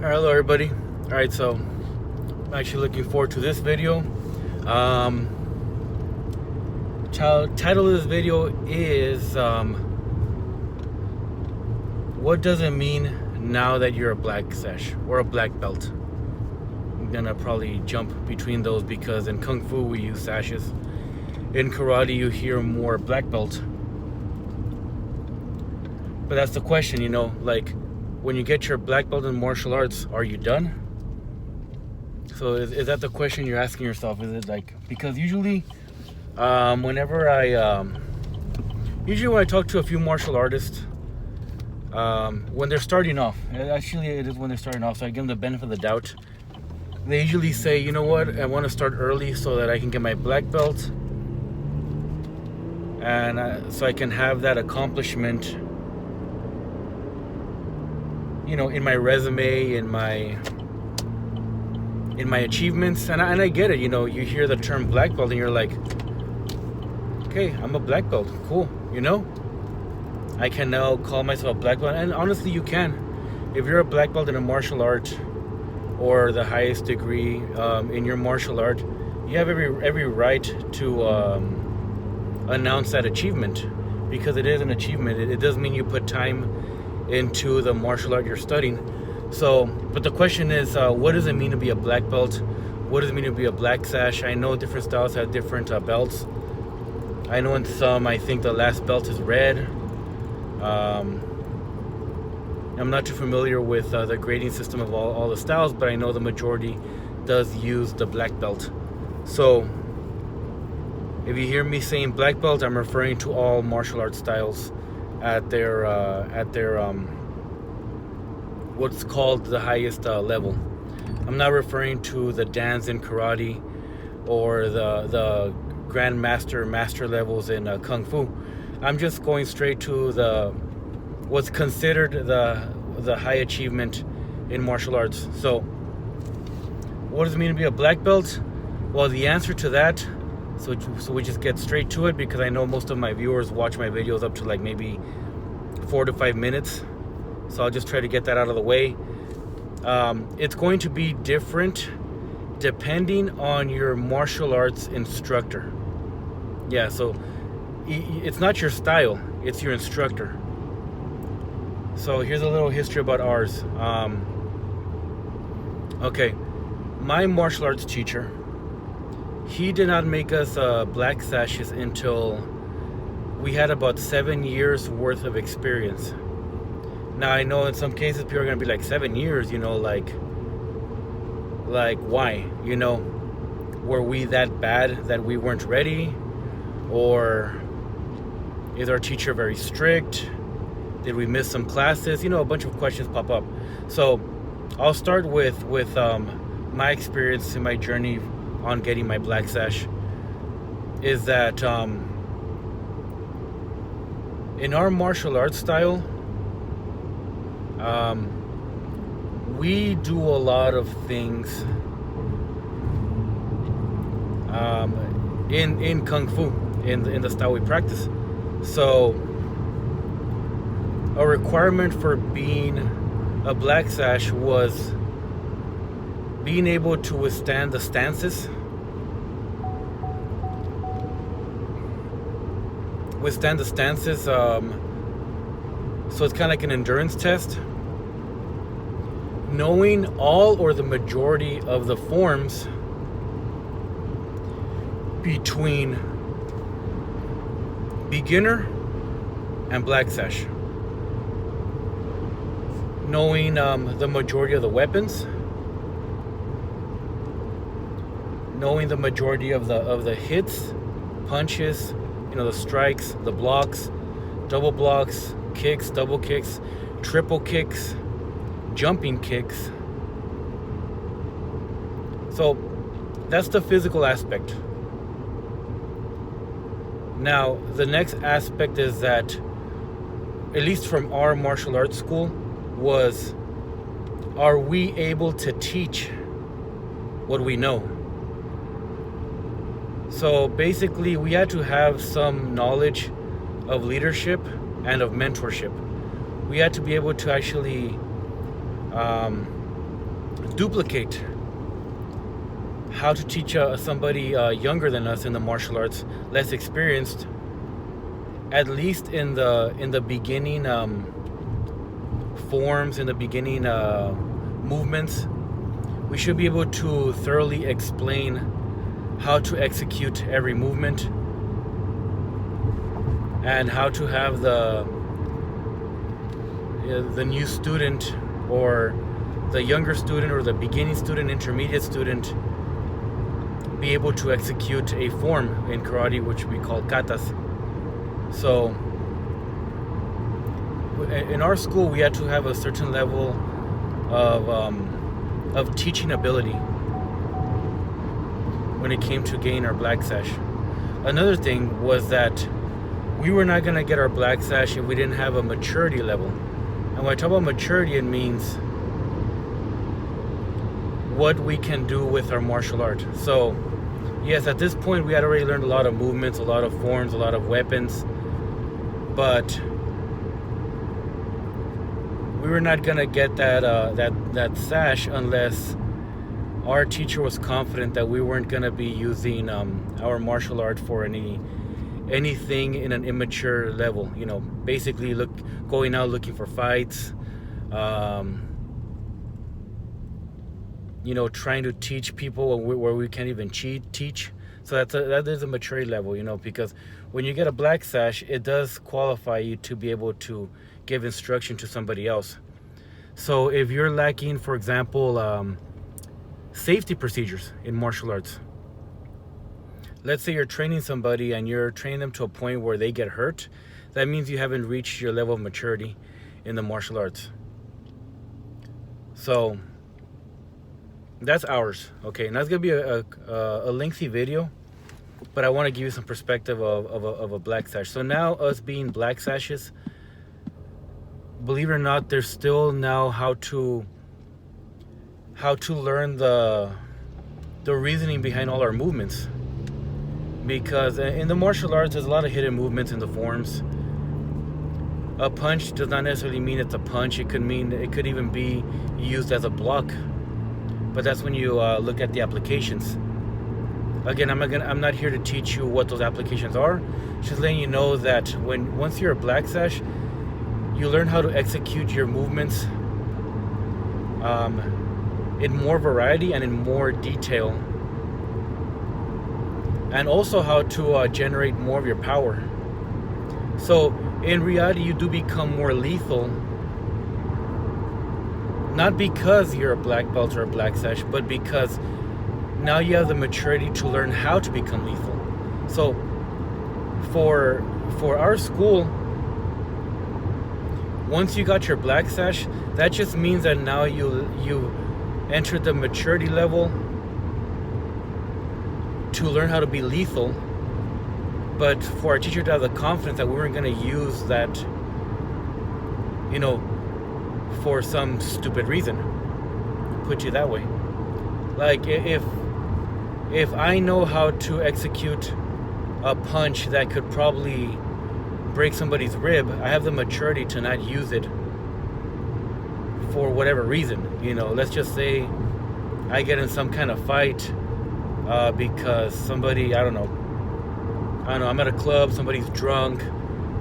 Hello everybody. Alright, so I'm actually looking forward to this video. Title of this video is what does it mean now that you're a black sash or a black belt? I'm gonna probably jump between those because in Kung Fu we use sashes. In karate you hear more black belt. But that's the question, like when you get your black belt in martial arts, are you done? So is that the question you're asking yourself? Is it like, because usually when I talk to a few martial artists, when they're starting off, actually it is when they're starting off, so I give them the benefit of the doubt. They usually say, you know what, I want to start early so that I can get my black belt and so I can have that accomplishment, in my resume, in my achievements. And I get it, you hear the term black belt and you're like, okay, I'm a black belt, cool, I can now call myself a black belt. And honestly, you can. If you're a black belt in a martial art or the highest degree in your martial art, you have every right to announce that achievement, because it is an achievement. It does mean you put time into the martial art you're studying. So, but the question is, what does it mean to be a black belt? What does it mean to be a black sash? I know different styles have different belts. I know in some, I think the last belt is red. I'm not too familiar with the grading system of all the styles, but I know the majority does use the black belt. So if you hear me saying black belt, I'm referring to all martial arts styles at their what's called the highest level. I'm not referring to the dance in karate or the grandmaster master levels in Kung Fu. I'm just going straight to what's considered the high achievement in martial arts. So what does it mean to be a black belt? Well, the answer to that, so we just get straight to it, because I know most of my viewers watch my videos up to like maybe 4 to 5 minutes. So I'll just try to get that out of the way. It's going to be different depending on your martial arts instructor. Yeah, so it's not your style, it's your instructor. So here's a little history about ours. Okay, my martial arts teacher, he did not make us black sashes until we had about 7 years worth of experience. Now I know in some cases people are gonna be like, 7 years, like why? Were we that bad that we weren't ready? Or is our teacher very strict? Did we miss some classes? A bunch of questions pop up. So I'll start with my experience in my journey on getting my black sash. Is that in our martial arts style, we do a lot of things in Kung Fu, in the style we practice. So a requirement for being a black sash was being able to withstand the stances, so it's kind of like an endurance test. Knowing all or the majority of the forms between beginner and black sash. Knowing the majority of the weapons. Knowing the majority of the hits, punches, the strikes, the blocks, double blocks, kicks, double kicks, triple kicks, jumping kicks. So that's the physical aspect. Now the next aspect is that, at least from our martial arts school, was, are we able to teach what we know? So basically we had to have some knowledge of leadership and of mentorship. We had to be able to actually duplicate how to teach somebody younger than us in the martial arts, less experienced, at least in the beginning forms, in the beginning movements. We should be able to thoroughly explain how to execute every movement and how to have the new student, or the younger student, or the beginning student, intermediate student, be able to execute a form in karate which we call katas. So in our school we had to have a certain level of teaching ability when it came to gain our black sash. Another thing was that we were not going to get our black sash if we didn't have a maturity level. And when I talk about maturity, it means what we can do with our martial art. So yes, at this point we had already learned a lot of movements, a lot of forms, a lot of weapons, but we were not gonna get that sash unless our teacher was confident that we weren't gonna be using our martial art for anything in an immature level. You know, basically going out looking for fights, you know, trying to teach people where we can't even teach. So that is a maturity level, you know, because when you get a black sash, it does qualify you to be able to give instruction to somebody else. So if you're lacking, for example, safety procedures in martial arts, let's say you're training somebody and you're training them to a point where they get hurt, that means you haven't reached your level of maturity in the martial arts. So that's ours, okay? And that's gonna be a lengthy video, but I want to give you some perspective of a black sash. So now, us being black sashes, believe it or not, there's still now how to learn the reasoning behind all our movements, because in the martial arts there's a lot of hidden movements in the forms. A punch does not necessarily mean it's a punch. It could even be used as a block. But that's when you look at the applications. Again, I'm not here to teach you what those applications are. Just letting you know that once you're a black sash, you learn how to execute your movements in more variety and in more detail, and also how to generate more of your power. So in reality, you do become more lethal, not because you're a black belt or a black sash, but because now you have the maturity to learn how to become lethal. So for our school, once you got your black sash, that just means that now you entered the maturity level to learn how to be lethal. But for our teacher to have the confidence that we weren't going to use that, you know, for some stupid reason, put you that way. Like if I know how to execute a punch that could probably break somebody's rib, I have the maturity to not use it for whatever reason. You know, let's just say I get in some kind of fight because somebody, I don't know, I'm at a club, somebody's drunk.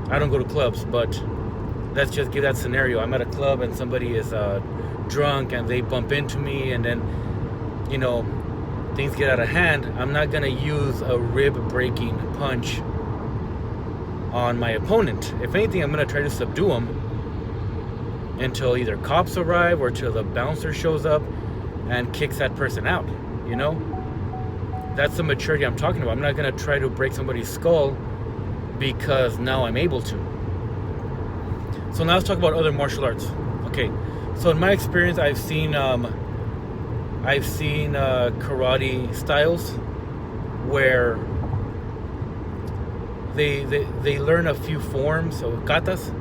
I don't go to clubs, but let's just give that scenario. I'm at a club and somebody is drunk and they bump into me, and then, you know, things get out of hand. I'm not gonna use a rib-breaking punch on my opponent. If anything, I'm gonna try to subdue him until either cops arrive or till the bouncer shows up and kicks that person out, you know? That's the maturity I'm talking about. I'm not gonna try to break somebody's skull because now I'm able to. So now let's talk about other martial arts. Okay, so in my experience, I've seen karate styles where they learn a few forms of katas.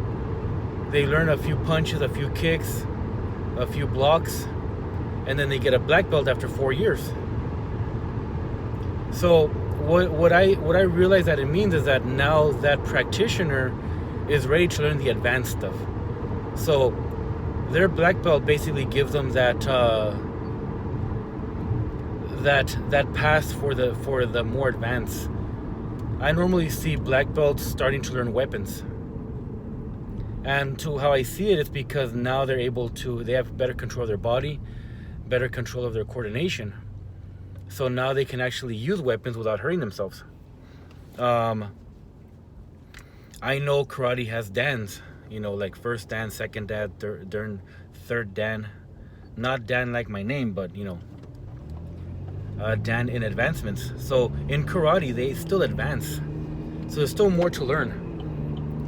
They learn a few punches, a few kicks, a few blocks, and then they get a black belt after 4 years. So what I realize that it means is that now that practitioner is ready to learn the advanced stuff. So their black belt basically gives them that that path for the more advanced. I normally see black belts starting to learn weapons. And to how I see it, it's because now they have better control of their body, better control of their coordination. So now they can actually use weapons without hurting themselves. I know karate has dans, like first dan, second dan, third dan. Not dan like my name, but dan in advancements. So in karate, they still advance. So there's still more to learn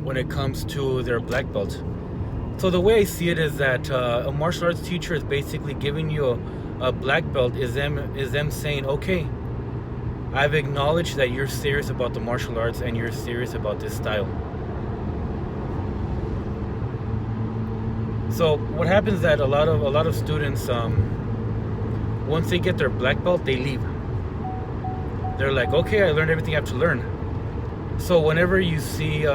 when it comes to their black belt. So the way I see it is that a martial arts teacher is basically giving you a black belt, is them saying, okay, I've acknowledged that you're serious about the martial arts and you're serious about this style. So what happens is that a lot of students, once they get their black belt, they leave. They're like, okay, I learned everything I have to learn. So whenever you see,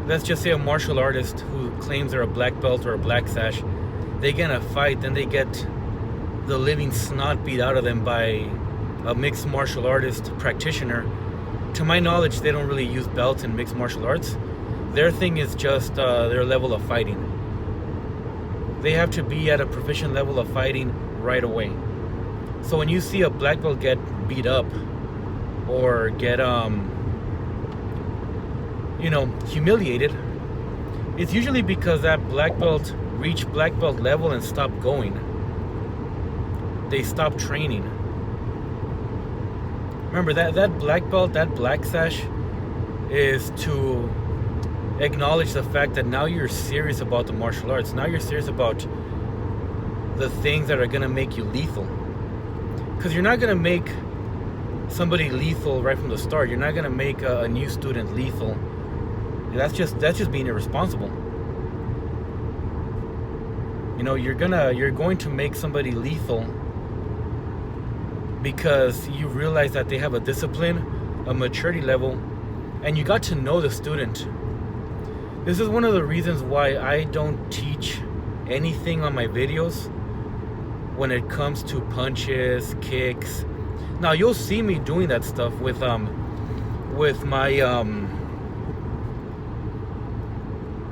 let's just say a martial artist who claims they're a black belt or a black sash, they get in a fight, then they get the living snot beat out of them by a mixed martial artist practitioner. To my knowledge, they don't really use belts in mixed martial arts. Their thing is just their level of fighting. They have to be at a proficient level of fighting right away. So when you see a black belt get beat up or get humiliated, it's usually because that black belt reached black belt level and stopped going. They stopped training. Remember that black belt, that black sash, is to acknowledge the fact that now you're serious about the martial arts. Now you're serious about the things that are going to make you lethal. Because you're not going to make somebody lethal right from the start. You're not going to make a new student lethal. That's just being irresponsible. You're going to make somebody lethal because you realize that they have a discipline, a maturity level, and you got to know the student. This is one of the reasons why I don't teach anything on my videos when it comes to punches, kicks. Now you'll see me doing that stuff with my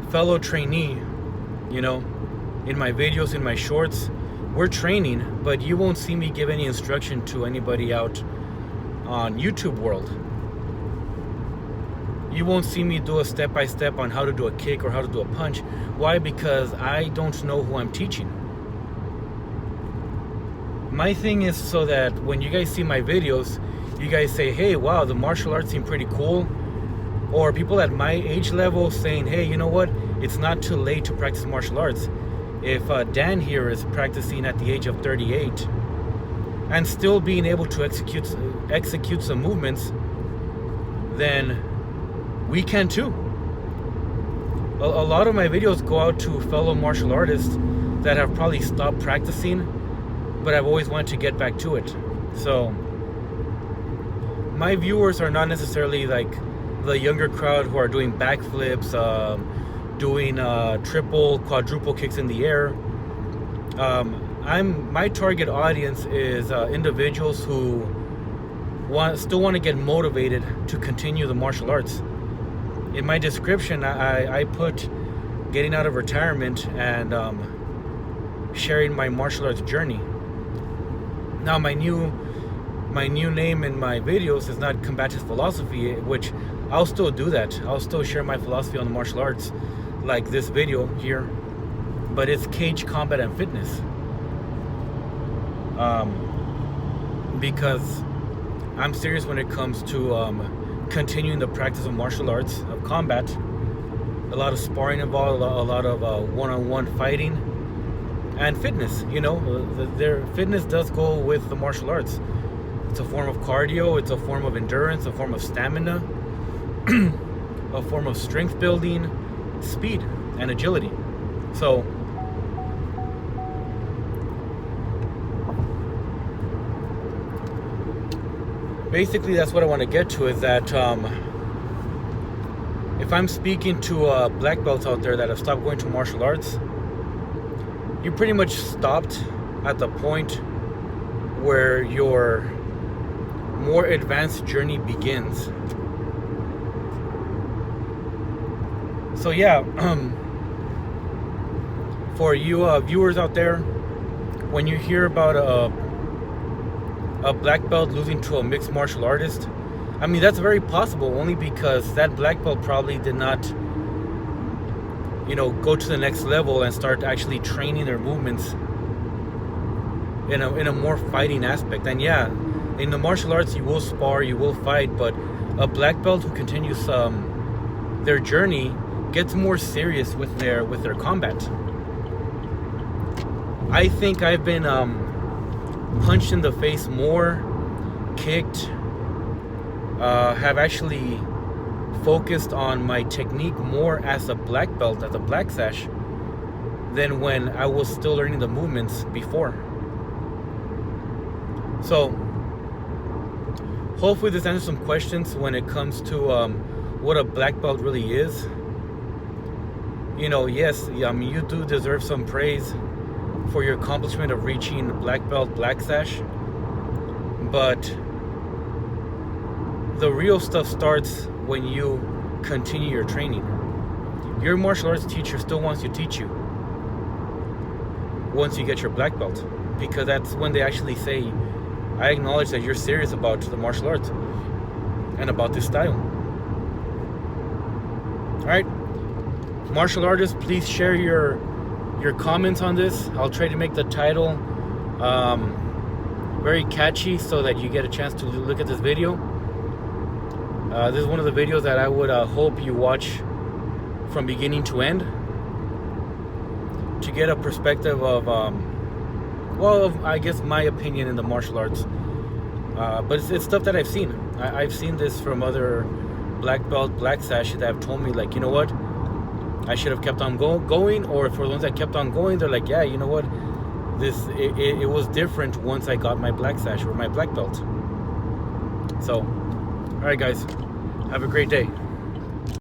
fellow trainee, in my videos, in my shorts. We're training, but you won't see me give any instruction to anybody out on YouTube world. You won't see me do a step-by-step on how to do a kick or how to do a punch. Why? Because I don't know who I'm teaching. My thing is so that when you guys see my videos, you guys say, hey, wow, the martial arts seem pretty cool. Or people at my age level saying, hey, you know what? It's not too late to practice martial arts. If Dan here is practicing at the age of 38 and still being able to execute some movements, then we can too. A lot of my videos go out to fellow martial artists that have probably stopped practicing, but I've always wanted to get back to it. So my viewers are not necessarily like the younger crowd who are doing backflips, doing triple, quadruple kicks in the air. My target audience is individuals who still want to get motivated to continue the martial arts. In my description, I put getting out of retirement and sharing my martial arts journey. Now my new name in my videos is not Combative Philosophy, which I'll still do that. I'll still share my philosophy on the martial arts, like this video here, but it's Cage Combat and Fitness. Because I'm serious when it comes to continuing the practice of martial arts, of combat. A lot of sparring involved, a lot of one-on-one fighting, and fitness. Their fitness does go with the martial arts. It's a form of cardio, it's a form of endurance, a form of stamina, a form of strength building, speed, and agility. So basically that's what I want to get to, is that if I'm speaking to black belts out there that have stopped going to martial arts, you pretty much stopped at the point where your more advanced journey begins. So yeah, for you viewers out there, when you hear about a black belt losing to a mixed martial artist, I mean, that's very possible, only because that black belt probably did not, go to the next level and start actually training their movements in a more fighting aspect. And yeah, in the martial arts, you will spar, you will fight, but a black belt who continues their journey gets more serious with their combat. I think I've been punched in the face more, kicked, have actually focused on my technique more as a black belt, as a black sash, than when I was still learning the movements before. So hopefully this answers some questions when it comes to what a black belt really is. Yes, I mean, you do deserve some praise for your accomplishment of reaching black belt, black sash, but the real stuff starts when you continue your training. Your martial arts teacher still wants to teach you once you get your black belt, because that's when they actually say, I acknowledge that you're serious about the martial arts and about this style. All right, martial artists, please share your comments on this. I'll try to make the title very catchy so that you get a chance to look at this video. This is one of the videos that I would hope you watch from beginning to end to get a perspective of, I guess my opinion in the martial arts. But it's stuff that I've seen. I've seen this from other black belt, black sash that have told me, like, you know what, I should have kept on going, or for the ones that kept on going, they're like, yeah, you know what, it was different once I got my black sash or my black belt. So, all right, guys, have a great day.